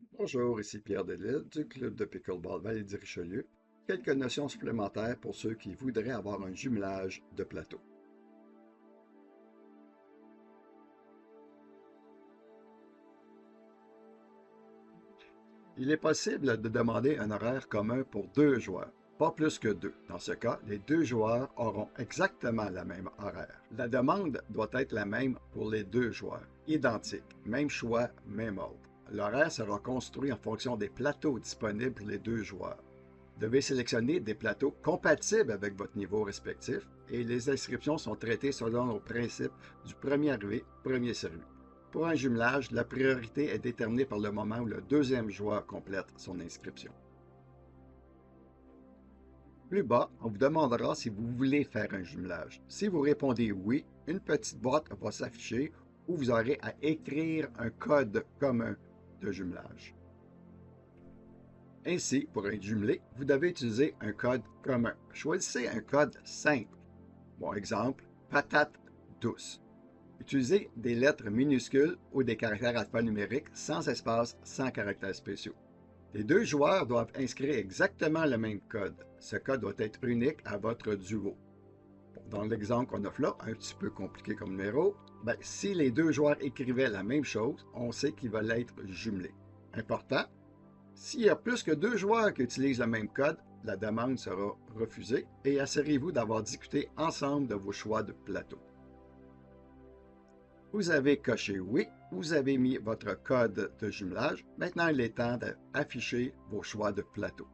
Bonjour, ici Pierre Delisle du club de Pickleball Vallée du Richelieu. Quelques notions supplémentaires pour ceux qui voudraient avoir un jumelage de plateau. Il est possible de demander un horaire commun pour deux joueurs, pas plus que deux. Dans ce cas, les deux joueurs auront exactement la même horaire. La demande doit être la même pour les deux joueurs, identique, même choix, même ordre. L'horaire sera construit en fonction des plateaux disponibles pour les deux joueurs. Vous devez sélectionner des plateaux compatibles avec votre niveau respectif et les inscriptions sont traitées selon le principe du premier arrivé, premier servi. Pour un jumelage, la priorité est déterminée par le moment où le deuxième joueur complète son inscription. Plus bas, on vous demandera si vous voulez faire un jumelage. Si vous répondez oui, une petite boîte va s'afficher où vous aurez à écrire un code commun de jumelage. Ainsi, pour être jumelé, vous devez utiliser un code commun. Choisissez un code simple. Bon exemple, patate douce. Utilisez des lettres minuscules ou des caractères alphanumériques sans espace, sans caractères spéciaux. Les deux joueurs doivent inscrire exactement le même code. Ce code doit être unique à votre duo. Dans l'exemple qu'on offre là, un petit peu compliqué comme numéro, si les deux joueurs écrivaient la même chose, on sait qu'ils veulent être jumelés. Important, s'il y a plus que deux joueurs qui utilisent le même code, la demande sera refusée et assurez-vous d'avoir discuté ensemble de vos choix de plateau. Vous avez coché oui, vous avez mis votre code de jumelage. Maintenant, il est temps d'afficher vos choix de plateau.